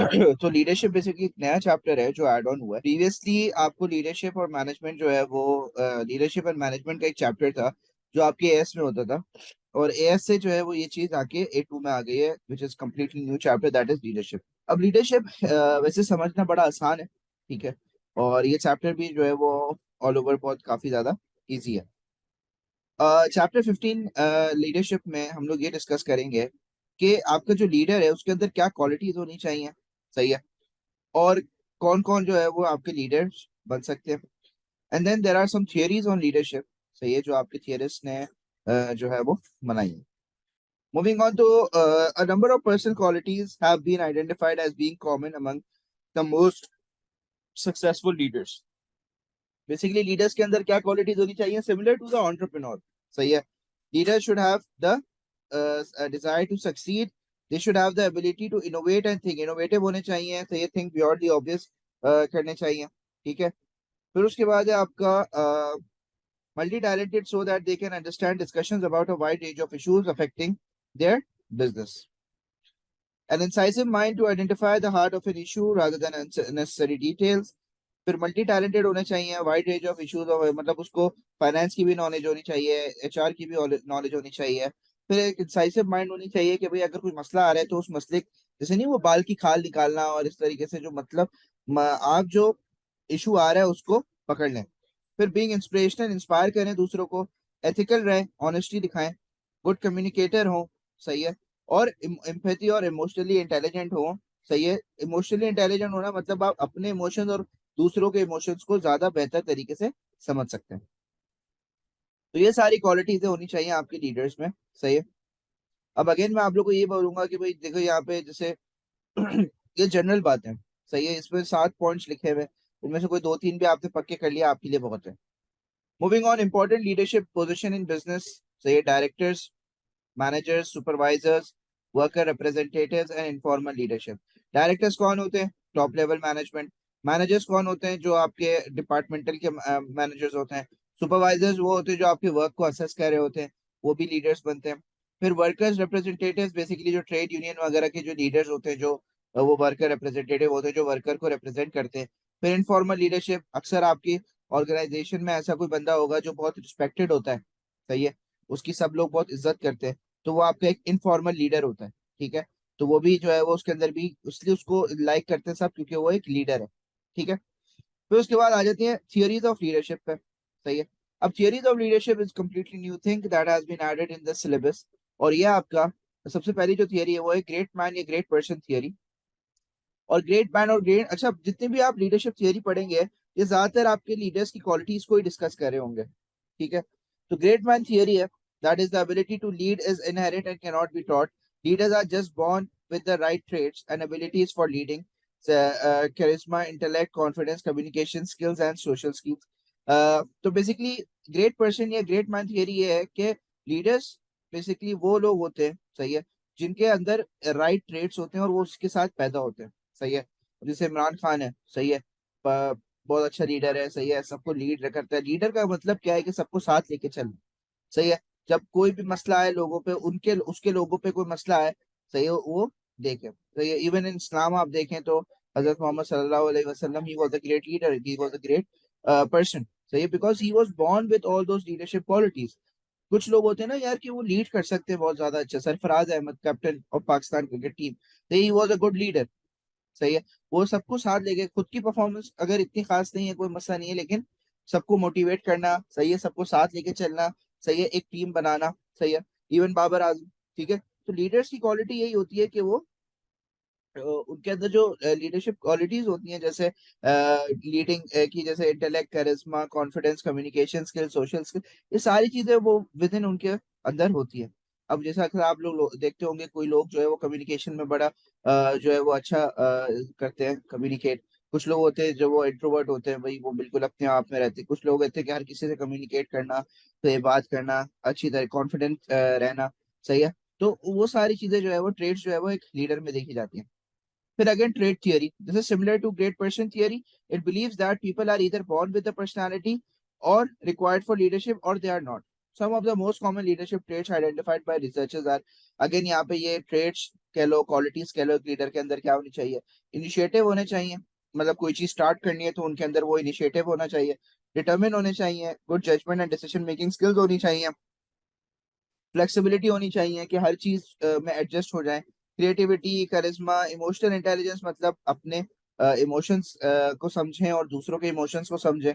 तो leadership basically एक नया चैप्टर है जो ऐड ऑन हुआ है। प्रीवियसली आपको लीडरशिप और मैनेजमेंट जो है वो लीडरशिप एंड मैनेजमेंट का एक चैप्टर था जो आपके एएस में होता था, और एएस से जो है वो ये चीज आके ए2 में आ गई है, which is completely new chapter, that is leadership. अब लीडरशिप वैसे समझना बड़ा आसान है, ठीक है, और ये चैप्टर भी जो है वो ऑल ओवर बहुत काफी ज्यादा इजी है। चैप्टर 15 लीडरशिप में हम लोग ये डिस्कस करेंगे कि आपका जो लीडर है उसके अंदर क्या क्वालिटीज होनी चाहिए, सही है, और कौन कौन जो है वो आपके लीडर्स बन सकते हैं। And then there are some theories on leadership, सही है, जो आपके थियरिस्ट ने जो है वो बनाई है। Moving on to a number of personal qualities have been identified as being common among the most successful leaders. Basically leaders के अंदर क्या क्वालिटीज होनी चाहिए, सिमिलर टू द एंटरप्रेन्योर, सही है। Leader should have the desire to succeed, they should have the ability to innovate and think, innovative होने चाहिए, सही, थिंक बियॉन्ड द ऑब्वियस करने चाहिए, ठीक है। फिर उसके बाद है आपका multi talented so that they can understand discussions about a wide range of issues affecting their business. An incisive mind to identify the heart of an issue rather than unnecessary details. फिर multi talented होने चाहिए, wide range of issues, मतलब उसको finance की भी knowledge होनी चाहिए, HR की भी नॉलेज होनी चाहिए। फिर एक इंसाइसिव माइंड होनी चाहिए कि भाई अगर कोई मसला आ रहा है तो उस मसले, जैसे नहीं वो बाल की खाल निकालना और इस तरीके से, जो मतलब आप जो इशू आ रहा है उसको पकड़ लें। फिर बीइंग इंस्पिरेशनल, इंस्पायर करें दूसरों को, एथिकल रहें, ऑनेस्टी दिखाएं, गुड कम्युनिकेटर हो, सही है, और एम्पैथी और इमोशनली इंटेलिजेंट हो, सही है। इमोशनली इंटेलिजेंट होना मतलब आप अपने इमोशंस और दूसरों के इमोशंस को ज्यादा बेहतर तरीके से समझ सकते हैं। तो ये सारी क्वालिटीज होनी चाहिए आपके लीडर्स में, सही है। अब अगेन मैं आप लोग को ये बोलूंगा कि भाई देखो यहाँ पे जैसे ये जनरल बात है, सही है, इसमें 7 पॉइंट्स लिखे हुए हैं, उनमें से कोई 2-3 भी आपने पक्के कर लिया आपके लिए बहुत है। Moving on, important leadership position in business, सही है, directors, managers, supervisors, worker representatives and informal leadership. Directors कौन होते हैं, टॉप लेवल मैनेजमेंट। मैनेजर्स कौन होते हैं, जो आपके डिपार्टमेंटल के मैनेजर्स होते हैं। सुपरवाइजर्स वो होते हैं जो आपके वर्क को असेस कर रहे होते हैं, वो भी लीडर्स बनते हैं। फिर वर्कर्स रिप्रेजेंटेटिव्स, बेसिकली जो ट्रेड यूनियन वगैरह के जो लीडर्स होते हैं, जो वो वर्कर रिप्रेजेंटेटिव होते हैं, जो वर्कर को रिप्रेजेंट करते हैं। फिर इनफॉर्मल लीडरशिप, अक्सर आपकी ऑर्गेनाइजेशन में ऐसा कोई बंदा होगा जो बहुत रिस्पेक्टेड होता है, सही है, उसकी सब लोग बहुत इज्जत करते हैं, तो वो आपका एक इनफॉर्मल लीडर होता है, ठीक है। तो वो भी जो है वो उसके अंदर भी इसलिए उसको लाइक करते हैं सब, क्योंकि वो एक लीडर है, ठीक है। फिर उसके बाद आ जाती है थियरीज ऑफ लीडरशिप पे, सही है। अब theories of leadership is completely new thing that has been added in the syllabus, और ये आपका सबसे पहली जो थियरी है वो है ग्रेट मैन या ग्रेट पर्सन थियरी। और ग्रेट मैन और ग्रेट, अच्छा, जितने भी आप लीडरशिप थियरी पढ़ेंगे ये ज्यादातर आपके लीडर्स की क्वालिटीज को ही डिस्कस कर रहे होंगे, ठीक है। तो ग्रेट मैन थियरी है, that is the ability to lead is inherit and can not be taught. Leaders are just born with the right traits and abilities for leading, charisma, intellect, confidence, communication skills and social skills. तो basically great person या great man theory ये है कि leaders basically वो लोग होते हैं, सही है, जिनके अंदर राइट ट्रेड्स होते हैं और वो उसके साथ पैदा होते हैं, सही है। जैसे इमरान खान है, सही है, बहुत अच्छा लीडर है, सही है, सबको लीड करता है। लीडर का मतलब क्या है कि सबको साथ लेके चलना, सही है। जब कोई भी मसला है लोगों पे, उनके उसके लोगों पे कोई मसला है, सही है, वो देखे, सही है। इवन इन इस्लाम आप देखें तो हजरत मोहम्मद सल्लल्लाहु अलैहि वसल्लम, ही was a great leader, he was a great person, सही है, because he was born with all those leadership qualities. कुछ लोग होते हैं ना यार कि वो लीड कर सकते हैं बहुत ज्यादा अच्छा, Sarfaraz Ahmed, captain of Pakistan cricket team, he was a good leader, सही है। वो सबको साथ लेके, खुद की परफॉर्मेंस अगर इतनी खास नहीं है कोई मसला नहीं है, लेकिन सबको मोटिवेट करना, सही है, सबको साथ लेके चलना, सही है, एक टीम बनाना, सही है। इवन बाबर आजम, ठीक है। तो लीडर्स की क्वालिटी यही होती है कि वो उनके अंदर जो लीडरशिप क्वालिटीज होती हैं, जैसे लीडिंग की, जैसे intellect, charisma, confidence, communication skill, social skill, ये सारी चीजें वो विद इन उनके अंदर होती है। अब जैसा अक्सर आप लोग देखते होंगे कोई लोग जो है वो कम्युनिकेशन में बड़ा जो है वो अच्छा करते हैं कम्युनिकेट। कुछ लोग होते हैं जो वो इंट्रोवर्ट होते हैं, भाई वो बिल्कुल अपने आप में रहते हैं। कुछ लोग होते हैं कि हर किसी से कम्युनिकेट करना, तो ये बात करना, अच्छी तरह कॉन्फिडेंट रहना, सही है। तो वो सारी चीजें जो है वो ट्रेड्स जो है वो एक लीडर में देखी जाती हैं। फिर again trait theory, this is similar to great person theory. It believes that people are either born with the personality or required for leadership or they are not. Some of the most common leadership traits identified by researchers are, again यहाँ पे ये traits कह लो, qualities कह लो, एक leader के अंदर क्या होनी चाहिए? इनिशिएटिव होने चाहिए, मतलब कोई चीज स्टार्ट करनी है तो उनके अंदर वो इनिशिएटिव होना चाहिए। डिटर्मिन होने चाहिए, good judgement and decision making skills होनी चाहिए। फ्लेक्सिबिलिटी होनी चाहिए कि हर चीज में एडजस्ट हो जाए। क्रिएटिविटी, करिश्मा, इमोशनल इंटेलिजेंस, मतलब अपने इमोशंस को समझें और दूसरों के इमोशंस को समझें।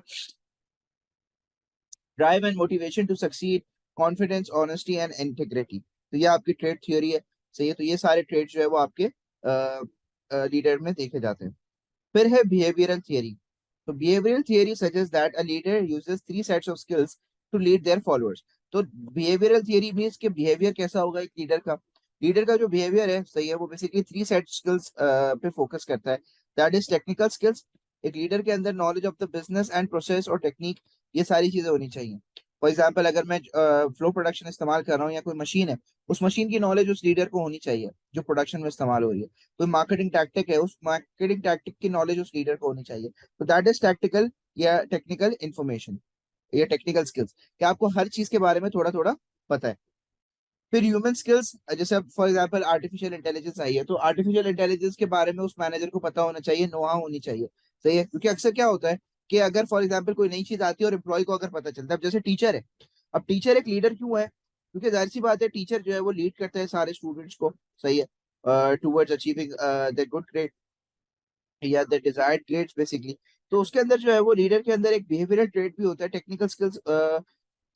Drive and motivation to succeed, confidence, honesty and integrity. तो ये आपकी ट्रेड थ्योरी है, सही है। तो ये सारे ट्रेड जो है वो आपके लीडर में देखे जाते हैं। फिर है बिहेवियरल थियरी। तो behavioural theory suggest that a leader uses three sets of skills to lead their followers. तो बिहेवियरल थियरी मींस कि बिहेवियर कैसा होगा एक लीडर का जो बिहेवियर है, सही है, वो बेसिकली थ्री सेट स्किल्स पे फोकस करता है। दैट इज टेक्निकल स्किल्स, एक लीडर के अंदर knowledge of the business and process और टेक्निक, ये सारी चीजें होनी चाहिए। फॉर एग्जाम्पल, अगर मैं फ्लो प्रोडक्शन इस्तेमाल कर रहा हूँ या कोई मशीन है, उस मशीन की नॉलेज उस लीडर को होनी चाहिए जो प्रोडक्शन में इस्तेमाल हो रही है। कोई मार्केटिंग टैक्टिक है, उस मार्केटिंग टैक्टिक की नॉलेज उस लीडर को होनी चाहिए। तो दैट इज टैक्टिकल या टेक्निकल इंफॉर्मेशन या टेक्निकल स्किल्स, कि आपको हर चीज के बारे में थोड़ा थोड़ा पता है। फिर ह्यूमन स्किल्स, जैसे अब फॉर एग्जांपल आर्टिफिशियल इंटेलिजेंस आई है, तो आर्टिफिशियल इंटेलिजेंस के बारे में उस मैनेजर को पता होना चाहिए, नोहा होनी चाहिए, सही है। क्योंकि अक्सर क्या होता है कि अगर फॉर एग्जांपल कोई नई चीज आती है और एम्प्लॉय को अगर पता चलता है, अब जैसे टीचर है, अब टीचर एक लीडर क्यों है? क्योंकि जाहिर सी बात है, टीचर जो है वो लीड करता है सारे स्टूडेंट्स को, सही है, towards achieving the good grade या द डिजायर्ड ग्रेड्स बेसिकली। तो उसके अंदर जो है वो लीडर के अंदर एक बिहेवियरल ट्रेट भी होता है, टेक्निकल स्किल्स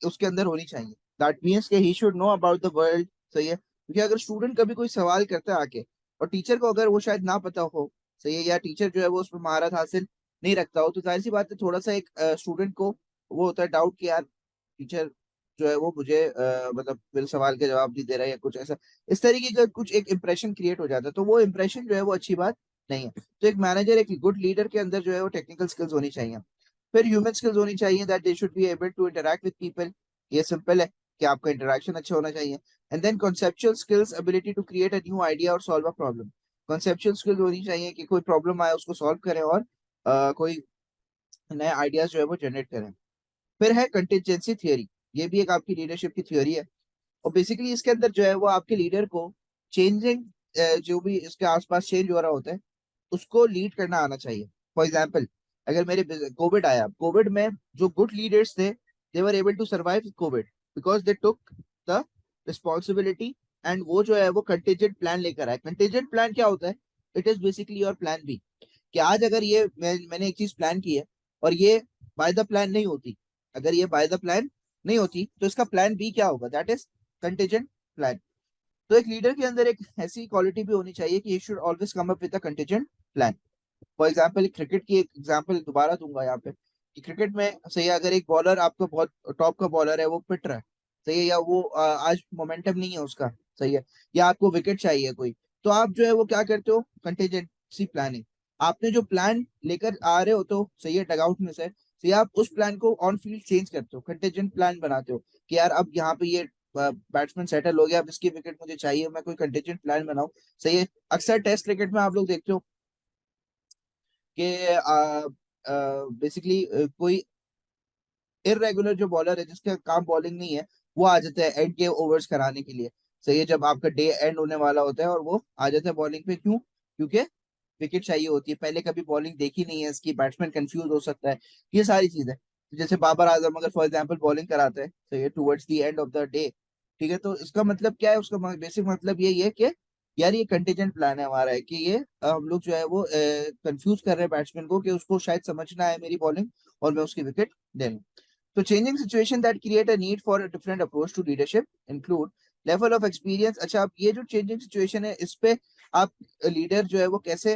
उसके अंदर होनी चाहिए। दैट मीन्स कि he should know about the world, सही है। क्योंकि अगर स्टूडेंट कभी कोई सवाल करता है आके, और टीचर को अगर वो शायद ना पता हो, सही है, या टीचर जो है वो उसमें महारत हासिल नहीं रखता हो, तो जाहिर सी बात है थोड़ा सा एक स्टूडेंट को वो होता है डाउट कि यार टीचर जो है वो मुझे मतलब मेरे सवाल के जवाब नहीं दे रहा है या कुछ ऐसा, इस तरीके का कुछ एक इंप्रेशन क्रिएट हो जाता है। तो वो इंप्रेशन जो है वो अच्छी बात नहीं है। तो एक मैनेजर, एक गुड लीडर के अंदर जो है वो टेक्निकल स्किल्स होनी चाहिए। फिर ह्यूमन स्किल्स होनी चाहिए, that they should be able to interact with people. ये सिंपल है कि आपका इंटरेक्शन अच्छा होना चाहिए। And then conceptual skills, ability to create a new idea और solve a problem. Conceptual skills होनी चाहिए कि कोई प्रॉब्लम आए उसको सॉल्व करें और कोई नए आइडियाज जो है वो जनरेट करें। फिर है कंटिजेंसी थियरी, ये भी एक आपकी लीडरशिप की थ्योरी है। और बेसिकली इसके अंदर जो है वो आपके लीडर को चेंजिंग, जो भी इसके आसपास चेंज हो रहा होता है, उसको लीड करना आना चाहिए। फॉर एग्जाम्पल, अगर मेरे कोविड आया, कोविड में जो गुड लीडर्स थे, they were able to survive COVID because they took the responsibility. And वो जो है वो कंटेजेंट प्लान लेकर आए। कंटेजेंट प्लान क्या होता है? It is basically your plan B, कि आज अगर ये मैंने एक चीज प्लान की है और ये बाय द प्लान नहीं होती, अगर ये बाय द प्लान नहीं होती तो इसका प्लान बी क्या होगा? That is contingent plan. तो एक लीडर के अंदर एक ऐसी क्वालिटी भी होनी चाहिए कि he should always come up with a contingent plan. For example, cricket की एक एग्जांपल दोबारा दूंगा यहाँ पे, कि क्रिकेट में सही है, अगर एक बॉलर आपका बहुत टॉप का बॉलर है, वो पिट रहा है, सही है, या वो आज मोमेंटम नहीं है उसका, सही है, या आपको विकेट चाहिए कोई, तो आप जो है वो क्या करते हो? Contingency planning. आपने जो प्लान लेकर आ रहे हो तो सही है डगआउट में से, सही है, आप उस प्लान को ऑन फील्ड चेंज करते हो, कंटीजेंट प्लान बनाते हो कि यार अब यहाँ पे ये बैट्समैन सेटल हो गया, अब इसकी विकेट मुझे चाहिए, मैं कोई कंटीजेंट प्लान बनाऊं, सही है। अक्सर टेस्ट क्रिकेट में आप लोग देखते हो कि बेसिकली कोई इरेगुलर जो बॉलर है जिसका काम बॉलिंग नहीं है, वो आ जाता है एंड के ओवर्स कराने के लिए, सही है, जब आपका डे एंड होने वाला होता है और वो आ जाता है बॉलिंग पे। क्यों? क्योंकि विकेट चाहिए होती है, पहले कभी बॉलिंग देखी नहीं है इसकी, बैट्समैन कंफ्यूज हो सकता है, ये सारी चीजें। जैसे बाबर आजम अगर फॉर एग्जांपल बॉलिंग कराते हैं, सही है, towards the end of the day, ठीक है, तो इसका मतलब क्या है? उसका बेसिक मतलब यही है कि यार ये कंटीजेंट प्लान है हमारा, है कि ये हम लोग जो है वो कंफ्यूज कर रहे हैं बैट्समैन को कि उसको शायद समझना है मेरी बॉलिंग और मैं उसकी विकेट ले लूं। So changing situation that create a need for a different approach to leadership include level of experience। अच्छा, अब ये जो changing situation है, इस पे आप लीडर जो है वो कैसे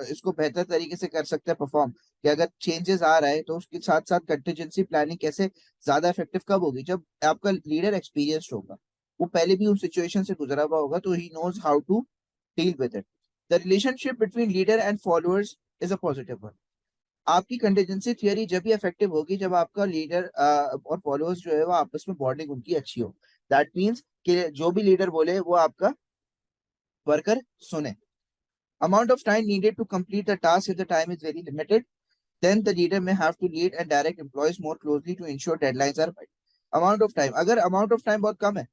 इसको बेहतर तरीके से कर सकते हैं परफॉर्म, कि अगर चेंजेस आ रहा है तो उसके साथ साथ कंटीजेंसी प्लानिंग कैसे ज्यादा इफेक्टिव कब होगी? जब आपका लीडर एक्सपीरियंस्ड होगा, वो पहले भी उन सिचुएशन से गुजरा हुआ होगा, तो he knows how to deal with it. The relationship between leader and followers is a positive one. आपकी कंटीजेंसी थियरी जब भी इफेक्टिव होगी जब आपका लीडर और फॉलोअर्स जो है वो आपस में बॉन्डिंग उनकी अच्छी हो। दैट मीन्स कि जो भी लीडर बोले वो आपका वर्कर सुने। Amount of time needed to complete the task, if the time is very limited, then the leader may have to lead and direct employees more closely to ensure deadlines are met। Amount of time, अगर amount of time बहुत कम है,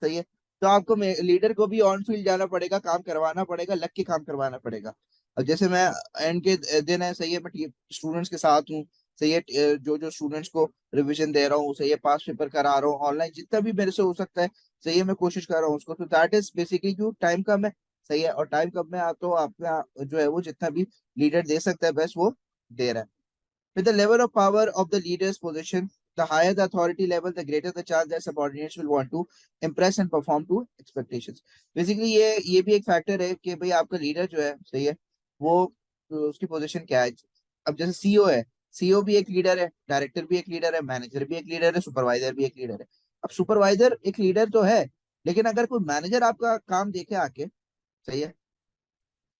सही है, तो आपको leader को भी on field जाना पड़ेगा, काम करवाना पड़ेगा, लग के काम करवाना पड़ेगा। अब जैसे मैं एंड के दिन है, सही है, मैं स्टूडेंट्स के साथ हूँ, सही है, जो जो स्टूडेंट्स को रिवीजन दे रहा हूँ, सही है, पास पेपर करा रहा हूँ ऑनलाइन, जितना भी मेरे से हो सकता है, सही है, मैं कोशिश कर रहा हूँ उसको। तो दैट इज बेसिकली क्यों टाइम कम है, सही है, और टाइम कम में तो आपका जो है वो जितना भी लीडर दे सकता है बेस्ट वो दे रहा है। With the level of power of the leader's position, the higher the authority level, the greater the chance that subordinates will want to impress and perform to expectations. Basically ये भी एक factor है कि भाई आपका लीडर जो है, सही है, वो उसकी पोजीशन क्या है। अब जैसे सीईओ है, सीईओ भी एक लीडर है, डायरेक्टर भी एक लीडर है, मैनेजर भी एक लीडर है, सुपरवाइजर भी एक लीडर है। अब सुपरवाइजर एक लीडर तो है, लेकिन अगर कोई मैनेजर आपका काम देखे आके, सही है,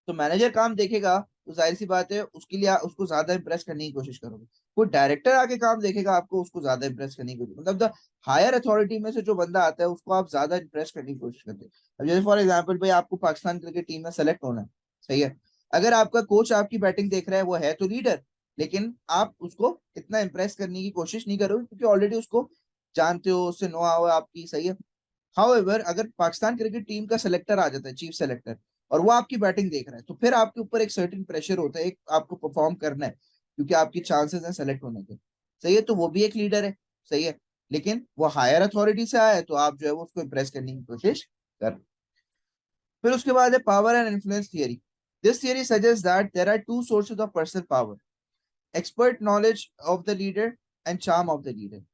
तो मैनेजर काम देखेगा, तो जाहिर सी बात है उसके लिए उसको ज्यादा इंप्रेस करने की कोशिश करोगे। कोई डायरेक्टर आके काम देखेगा आपको, उसको ज्यादा इंप्रेस करने की कोशिश, मतलब द हायर अथॉरिटी में से जो बंदा आता है उसको आप ज्यादा इंप्रेस करने की कोशिश करते हैं। अब जैसे फॉर एग्जाम्पल भाई आपको पाकिस्तान क्रिकेट टीम में सेलेक्ट होना है, सही है, अगर आपका कोच आपकी बैटिंग देख रहा है, वो है तो लीडर, लेकिन आप उसको इतना इंप्रेस करने की कोशिश नहीं करोगे क्योंकि ऑलरेडी उसको जानते हो, उससे नो आओ आपकी, सही है। हाउएवर अगर पाकिस्तान क्रिकेट टीम का सेलेक्टर आ जाता है, चीफ सेलेक्टर, और वो आपकी बैटिंग देख रहा है, तो फिर आपके ऊपर एक सर्टेन प्रेशर होता है, एक आपको परफॉर्म करना है, क्योंकि आपकी चांसेस हैं सेलेक्ट होने के, सही है, तो वो भी एक लीडर है, सही है, लेकिन वो हायर अथॉरिटी से आया है, तो आप जो है वो उसको इम्प्रेस करने की कोशिश कर। फिर उसके बाद है power and influence theory. This theory suggest that there are two sources of personal power, expert knowledge of the leader and charm of the leader.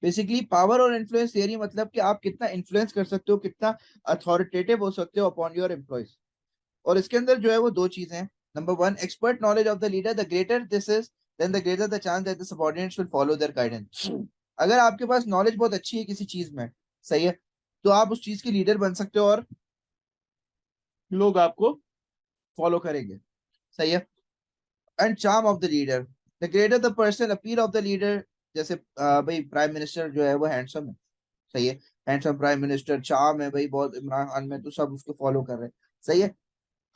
Basically power और इन्फ्लुएंस थियरी मतलब कि आप कितना इन्फ्लुएंस कर सकते हो, कितना अथॉरिटेटिव हो सकते हो अपॉन योर एम्प्लॉयज। और इसके अंदर जो है वो दो चीजें हैं। Number one, expert knowledge of the leader, the greater this is, then the greater the chance that the subordinates will follow their guidance. अगर आपके पास नॉलेज बहुत अच्छी है किसी चीज में, सही है, तो आप उस चीज के लीडर बन सकते हो और लोग आपको फॉलो करेंगे, सही है। And charm of the leader, the greater the personal appeal of the leader. जैसे भाई प्राइम मिनिस्टर जो है वो हैंडसम है, सही है, हैंडसम प्राइम मिनिस्टर, चार्म है भाई बहुत इमरान खान में, तो सब उसको फॉलो कर रहे हैं, सही है।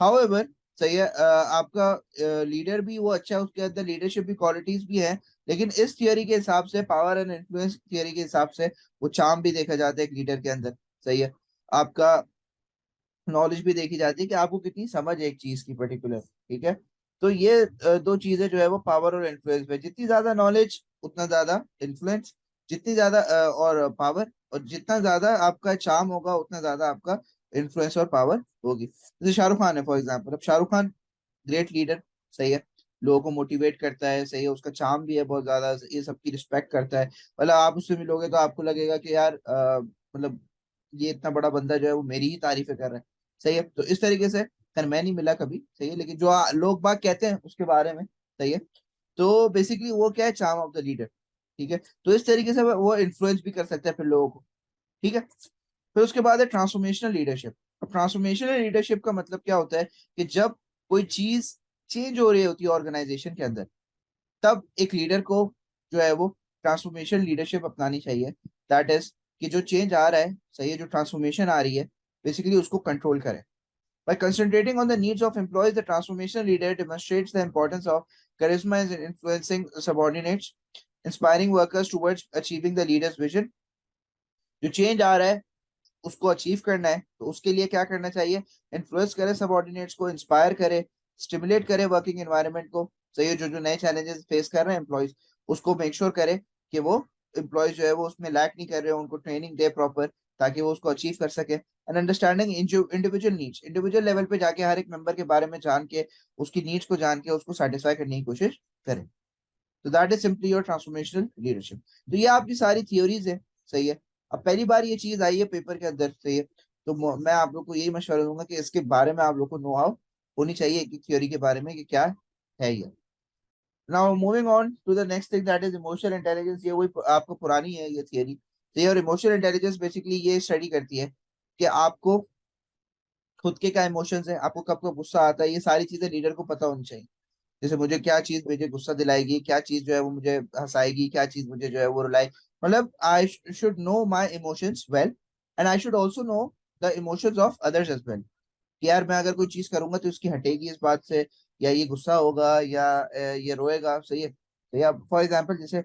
हाउएवर, सही है, आपका लीडर भी वो अच्छा है, उसके अंदर लीडरशिप भी क्वालिटीज भी है, लेकिन इस थियोरी के हिसाब से, पावर एंड इन्फ्लुएंस थियोरी के हिसाब से, वो चार्म भी देखा जाता है एक लीडर के अंदर, सही है, आपका नॉलेज भी देखी जाती है कि आपको कितनी समझ है एक चीज की पर्टिकुलर, ठीक है। तो ये दो चीजें जो है वो पावर और इन्फ्लुएंस पे, जितनी ज्यादा नॉलेज उतना ज्यादा इन्फ्लुएंस, जितनी ज्यादा और पावर, और जितना ज्यादा आपका चार्म होगा उतना ज्यादा आपका इन्फ्लुएंस और पावर होगी। जैसे शाहरुख खान है फॉर एग्जाम्पल, अब शाहरुख खान ग्रेट लीडर, सही है, लोगों को मोटिवेट करता है, सही है, उसका चार्म भी है बहुत ज्यादा, ये सबकी रिस्पेक्ट करता है, मतलब आप उससे मिलोगे तो आपको लगेगा कि यार मतलब ये इतना बड़ा बंदा जो है वो मेरी ही तारीफें कर रहा है, सही है। तो इस तरीके से, खैर मैं नहीं मिला कभी, सही है, लेकिन जो लोग बाग कहते हैं उसके बारे में, सही है, तो बेसिकली वो क्या है, चार्म ऑफ द लीडर, ठीक है। तो इस तरीके से वो इन्फ्लुएंस भी कर सकता है फिर लोगों को, ठीक है। फिर उसके बाद है ट्रांसफॉर्मेशनल लीडरशिप। अब ट्रांसफॉर्मेशनल लीडरशिप का मतलब क्या होता है कि जब कोई चीज चेंज हो रही होती है ऑर्गेनाइजेशन के अंदर, तब एक लीडर को जो है वो ट्रांसफॉर्मेशन लीडरशिप अपनानी चाहिए। दैट इज कि जो चेंज आ रहा है, सही है, जो ट्रांसफॉर्मेशन आ रही है, बेसिकली उसको कंट्रोल करे। By concentrating on the needs of employees, the transformational leader demonstrates the importance of charisma in influencing subordinates, inspiring workers towards achieving the leader's vision. जो चेंज आ रहा है उसको अचीव करना है, तो उसके लिए क्या करना चाहिए, इन्फ्लुएंस करे सबऑर्डिनेट्स को, इंस्पायर करे, स्टिमुलेट करे वर्किंग एनवायरनमेंट को, सही है, जो जो नए चैलेंजेस फेस कर रहे हैं एम्प्लॉयज, उसको मेक श्योर करे कि वो एम्प्लॉयज जो है वो उसमें लैक नहीं कर रहे हो, उनको ट्रेनिंग दे प्रॉपर, ताकि वो उसको अचीव कर सके। And understanding individual needs, individual level पे जाके हर एक मेंबर के बारे में जान के, उसकी नीड्स को जान के उसको सेटिस्फाई करने की कोशिश करें। तो that is simply your transformational leadership. तो ये आपकी सारी थियोरीज है, सही है। अब पहली बार ये चीज आई है पेपर के अंदर, सही है, तो मैं आप लोग को यही मशवरा दूंगा कि इसके बारे में आप लोग को नो हाउ होनी चाहिए एक थ्योरी के बारे में कि क्या है ये। Now moving on to the next thing that is emotional intelligence. ये वही आपको पुरानी है ये थियरी, तो ये और इमोशनल इंटेलिजेंस बेसिकली ये स्टडी करती है कि आपको खुद के क्या इमोशंस है, आपको कब कब गुस्सा आता है, ये सारी चीजें लीडर को पता होनी चाहिए। जैसे मुझे क्या चीज मुझे गुस्सा दिलाएगी, क्या चीज जो है वो मुझे हंसाएगी, क्या चीज मुझे जो है वो रुलाई, मतलब I should know my emotions well, and I should also know the emotions of others as well. कि यार मैं अगर कोई चीज करूंगा तो इसकी हटेगी इस बात से, या ये गुस्सा होगा, या ये रोएगा, सही है। तो या फॉर एग्जाम्पल जैसे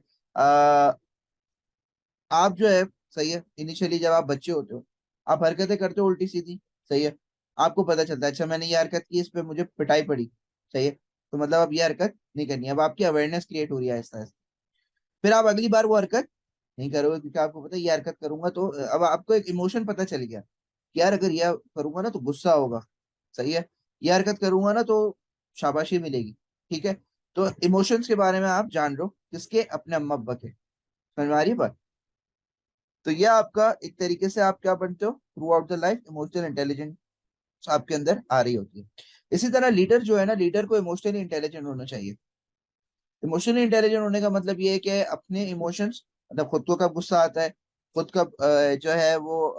आप जो है सही है। इनिशियली जब आप बच्चे होते हो, आप हरकतें करते हो उल्टी सीधी, सही है। आपको पता चलता है अच्छा मैंने ये हरकत की, इस पे मुझे पिटाई पड़ी, सही है, तो मतलब अब ये हरकत नहीं करनी है। अब आपकी अवेयरनेस क्रिएट हो रही है आहिस्ता आहिस्ता। फिर आप अगली बार वो हरकत नहीं करोगे, क्योंकि आपको पता है ये हरकत करूंगा तो अब आपको एक इमोशन पता चल गया कि यार अगर ये करूंगा ना तो गुस्सा होगा, सही है, ये हरकत करूंगा ना तो शाबाशी मिलेगी, ठीक है। तो इमोशंस के बारे में आप जान लो, किसके, अपने अम्मा अब्बा के। समझ में आ रही है बात? तो ये आपका एक तरीके से आप क्या बनते हो, through out the life emotional intelligence आपके अंदर आ रही होती है। इसी तरह लीडर जो है ना, लीडर को इमोशनली इंटेलिजेंट होना चाहिए। इमोशनली इंटेलिजेंट होने का मतलब ये है कि अपने इमोशंस, मतलब खुद को कब गुस्सा आता है, खुद कब जो है वो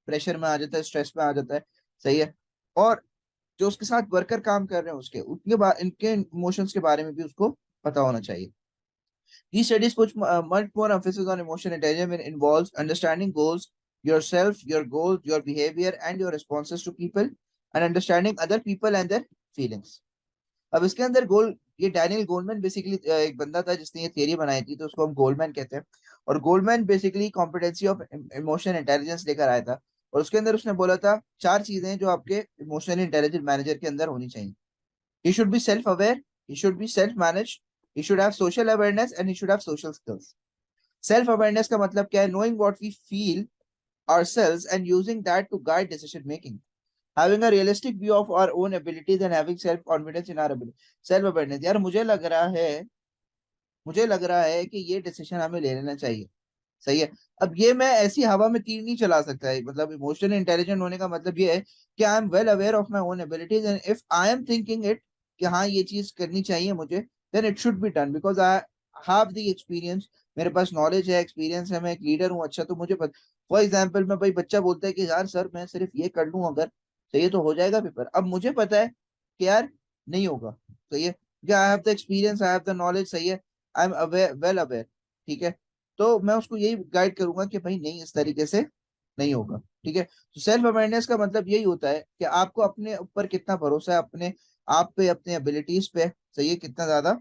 प्रेशर में आ जाता है, स्ट्रेस में आ जाता है, सही है। और जो उसके साथ वर्कर काम कर रहे हैं उसके उनके इनके इमोशंस के बारे में भी उसको पता होना चाहिए। These studies put much more emphasis on emotional intelligence and involves understanding goals, yourself, your goals, your behavior, and your responses to people, and understanding other people and their feelings. अब इसके अंदर गोल, ये डैनियल गोलमैन बेसिकली एक बंदा था जिसने ये theory बनाई थी, तो उसको हम गोलमैन कहते हैं। और Goleman basically competency of emotional intelligence लेकर आया था। और उसके अंदर उसने बोला था चार चीजें जो आपके इमोशनली इंटेलिजेंट मैनेजर के अंदर होनी चाहिए। He should be self-aware, he should be self-managed, he should have social awareness and he should have social skills. Self-awareness का मतलब क्या है? Knowing what we feel ourselves and using that to guide decision making. Having a realistic view of our own abilities and having self-confidence in our ability. Self-awareness, यार मुझे लग रहा है कि ये डिसीजन हमें ले लेना चाहिए, सही है। अब ये मैं ऐसी हवा में तीर नहीं चला सकता है। मतलब इमोशनल इंटेलिजेंट होने का मतलब ये है कि I am well aware of my own abilities and if I am thinking it कि हाँ ये चीज करनी चाहिए मुझे, then it should be done because I have the experience. मेरे पास नॉलेज है, एक्सपीरियंस है, मैं एक लीडर हूँ, अच्छा तो मुझे पता। फॉर एग्जाम्पल मैं, भाई बच्चा बोलता है कि यार सर मैं सिर्फ ये कर लूँ अगर, तो ये तो हो जाएगा पेपर। अब मुझे पता है कि यार नहीं होगा, सही है, आई have the experience, I have the knowledge, सही है, I am aware, well aware, ठीक है। तो मैं उसको यही गाइड करूंगा कि भाई नहीं, इस तरीके से नहीं होगा, ठीक है। तो सेल्फ अवेयरनेस का मतलब यही होता है कि आपको अपने ऊपर कितना भरोसा है, अपने आप पे, अपने एबिलिटीज पे, सही है, कितना ज्यादा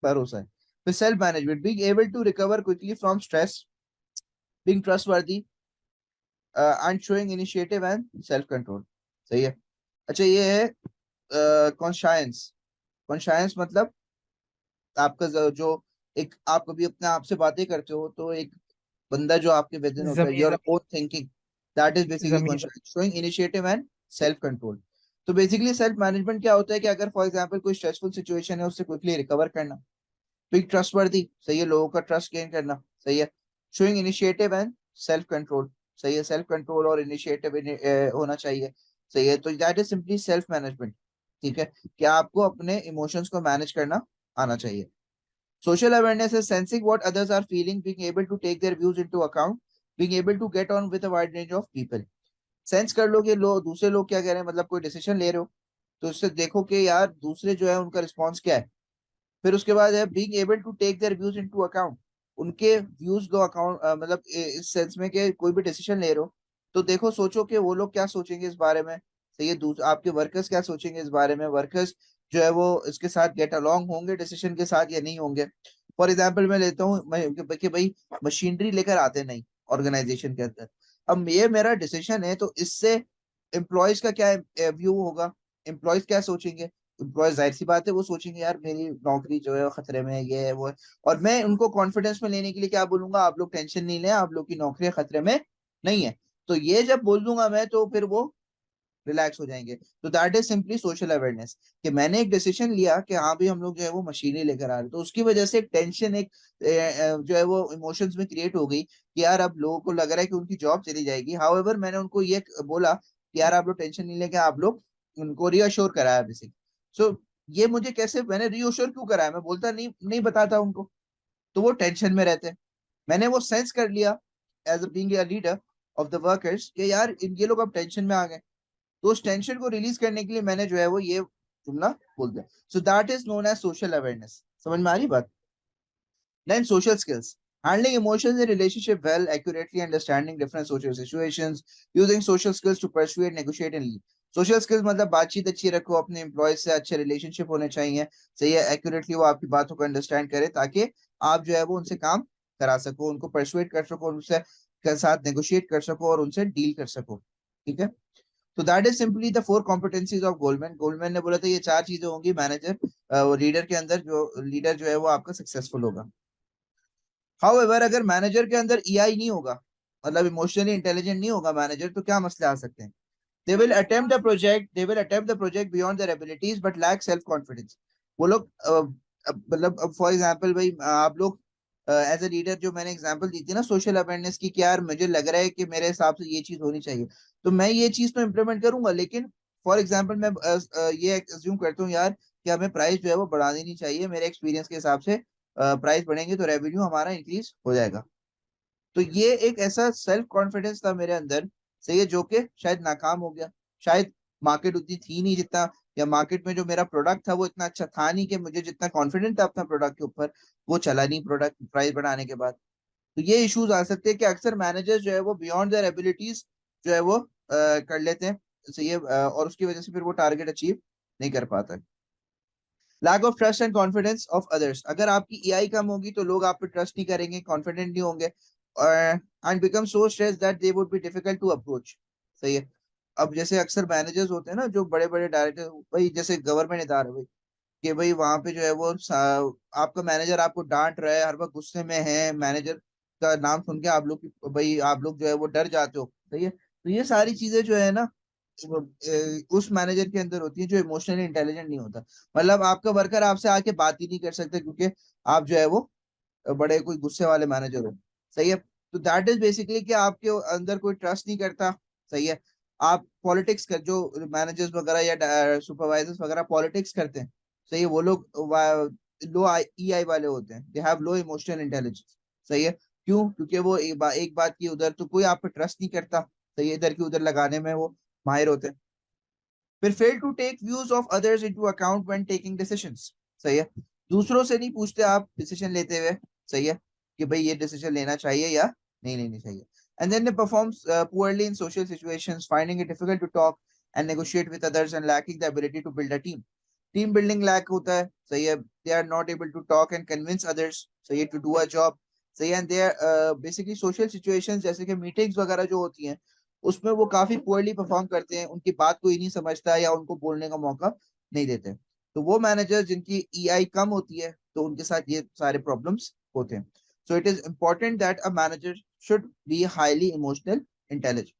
भरोसा है। फिर self management, being able to recover quickly from stress, being trustworthy and showing initiative and self control, सही है। अच्छा ये है कॉन्शायंस। कॉन्शायंस मतलब आपका जो एक, आप कभी अपने आप से बातें करते हो तो एक बंदा जो आपके विद इन होता है, योर जमीर own thinking, that is basically जमीर conscious, showing initiative and self control. तो बेसिकली सेल्फ मैनेजमेंट क्या होता है कि अगर फॉर एग्जांपल कोई स्ट्रेसफुल सिचुएशन है उससे क्विकली रिकवर करना, बिग ट्रस्टवर्दी, सही है, लोगों का ट्रस्ट गेन करना, सही है, showing initiative and self control, सही है, सेल्फ कंट्रोल और इनिशिएटिव होना चाहिए, सही है। तो that is simply self management, ठीक है, कि आपको अपने इमोशंस को मैनेज करना आना चाहिए। Social awareness is sensing what others are feeling, being able to take their views into account, being able to get on with a wide range of people. Sense कर लो कि दूसरे लोग क्या कह रहे हैं, मतलब कोई डिसीजन ले रहे हो तो उससे देखो कि यार दूसरे जो है उनका रिस्पॉन्स क्या है। फिर उसके बाद है being able to take their views into account, उनके व्यूज को अकाउंट, मतलब इस सेंस में कि कोई भी डिसीजन ले रहे हो तो देखो, सोचो कि वो लोग क्या सोचेंगे इस बारे में, सही है, आपके वर्कर्स क्या सोचेंगे इस बारे में, वर्कर्स जो है वो इसके साथ गेट अलोंग होंगे डिसीजन के साथ या नहीं होंगे। फॉर एग्जाम्पल मैं लेता हूँ मैं कि भाई मशीनरी लेकर आते नहीं ऑर्गेनाइजेशन के अंदर, अब ये मेरा डिसीजन है तो इससे एम्प्लॉयज का क्या व्यू होगा, एम्प्लॉयज क्या सोचेंगे। एम्प्लॉय जाहिर सी बात है वो सोचेंगे यार मेरी नौकरी जो है वो खतरे में है, ये है वो है। और मैं उनको कॉन्फिडेंस में लेने के लिए क्या बोलूंगा, आप लोग टेंशन नहीं लें, आप लोग की नौकरी खतरे में नहीं है। तो ये जब बोल दूंगा मैं तो फिर वो रिलैक्स हो जाएंगे। तो that is simply social awareness, कि मैंने एक डिसीजन लिया कि हाँ भी हम लोग जो है वो मशीनें लेकर आ रहे हैं, तो उसकी वजह से एक टेंशन, एक जो है वो इमोशंस में क्रिएट हो गई कि यार अब लोगों को लग रहा है कि उनकी जॉब चली जाएगी। हाउएवर मैंने उनको ये बोला कि यार आप लोग टेंशन नहीं लेके, आप लोग उनको रियोश्योर कराया बेसिक। सो ये मुझे कैसे, मैंने रियोश्योर क्यों कराया, मैं बोलता नहीं, नहीं बताता उनको, तो वो टेंशन में रहते हैं। मैंने वो सेंस कर लिया as being a leader of the workers कि यार ये लोग अब टेंशन में आ गए, तो उस टेंशन को रिलीज करने के लिए मैंने जो है वो ये जुमला बोल दिया। So that is known as social awareness. समझ में आ रही बात? Then social skills. Handling emotions in relationship well, accurately understanding different social situations, using social skills to persuade, negotiate and lead. Social skills मतलब बातचीत अच्छी रखो, अपने एम्प्लॉय से अच्छे रिलेशनशिप होने चाहिए, सही है, एक्यूरेटली वो आपकी बातों को अंडरस्टैंड करे ताकि आप जो है वो उनसे काम करा सको, उनको परसुएट कर सको, उनसे के साथ नेगोशिएट कर सको और उनसे डील कर सको। ठीक है, तो that is simply the 4 competencies of Goldman. Goldman ने बोला था ये 4 चीजें होंगी मैनेजर लीडर के अंदर, जो लीडर जो है वो आपका सक्सेसफुल होगा। हाउएवर अगर मैनेजर के अंदर ईआई नहीं होगा, मतलब इमोशनली इंटेलिजेंट नहीं होगा मैनेजर, तो क्या मसले आ सकते हैं? They will attempt the project beyond their abilities but lack self confidence। वो लोग मतलब अब फॉर एग्जांपल भाई आप लोग एज ए लीडर, जो मैंने एग्जांपल दी थी ना सोशल अवेयरनेस की, कि यार मुझे लग रहा है कि मेरे हिसाब से ये चीज होनी चाहिए, तो मैं ये चीज तो इम्प्लीमेंट करूंगा, लेकिन फॉर एग्जांपल मैं ये एज्यूम करता हूँ यार कि हमें प्राइस जो है वो बढ़ा देनी चाहिए, मेरे एक्सपीरियंस के हिसाब से प्राइस बढ़ेंगे तो रेवेन्यू हमारा इंक्रीज हो जाएगा। तो ये एक ऐसा सेल्फ कॉन्फिडेंस था मेरे अंदर, सही है, जो कि शायद नाकाम हो गया। शायद मार्केट उतनी थी नहीं जितना, या मार्केट में जो मेरा प्रोडक्ट था वो इतना अच्छा था नहीं कि मुझे जितना कॉन्फिडेंट था अपना प्रोडक्ट के ऊपर, वो चला नहीं प्रोडक्ट प्राइस बढ़ाने के बाद। तो ये इश्यूज आ सकते हैं कि अक्सर मैनेजर्स जो है वो बियॉन्ड देयर एबिलिटीज जो है वो कर लेते हैं, सही है, और उसकी वजह से फिर वो टारगेट अचीव नहीं कर पाता है। Lack of trust and confidence of others. अगर आपकी ईआई कम होगी तो लोग आप पे ट्रस्ट नहीं करेंगे, कॉन्फिडेंट नहीं होंगे, and become so stress that they would be difficult to approach. सही है। अब जैसे अक्सर मैनेजर्स होते हैं ना, जो बड़े बड़े डायरेक्टर, भाई जैसे गवर्नमेंट इदारे, भाई कि भाई वहां पे जो है वो आपका मैनेजर आपको डांट रहा है, हर वक्त गुस्से में है, मैनेजर का नाम सुन के आप लोग भाई आप लोग जो है वो डर जाते हो। सही है, तो ये सारी चीजें जो है ना उस मैनेजर के अंदर होती है जो इमोशनली इंटेलिजेंट नहीं होता। मतलब आपका वर्कर आपसे आके बात ही नहीं कर सकता क्योंकि आप जो है वो बड़े कोई गुस्से वाले मैनेजर हो। सही है, तो दैट इज बेसिकली कि आपके अंदर कोई ट्रस्ट नहीं करता। सही है, आप पॉलिटिक्स कर, जो मैनेजर्स वगैरह या सुपरवाइजर्स वगैरह पॉलिटिक्स करते हैं, सही है, वो लोग लो ईआई वाले होते हैं, they have low emotional intelligence. सही है, क्यों? क्योंकि वो एक बात की उधर तो कोई आप पे ट्रस्ट नहीं करता, सही है, इधर की उधर लगाने में वो माहिर होते हैं। फिर fail to take views of others into account when taking decisions. सही है, दूसरों से नहीं पूछते आप डिसीजन लेते हुए। सही है, कि भाई ये डिसीजन लेना चाहिए या नहीं लेनी चाहिए। And then they performs poorly in social situations, finding it difficult to talk and negotiate with others and lacking the ability to build a team. Team building lack होता है। सही है, they are not able to talk and convince others, सही है, to do a job. सही है, and they are basically social situations जैसे कि मीटिंग्स वगैरह जो होती हैं, उसमें वो काफी पुअरली परफॉर्म करते हैं, उनकी बात कोई नहीं समझता या उनको बोलने का मौका नहीं देते। तो वो मैनेजर जिनकी ईआई कम होती है, तो उनके साथ ये सारे प्रॉब्लम्स होते हैं। So it is important that a manager should be highly emotional intelligent.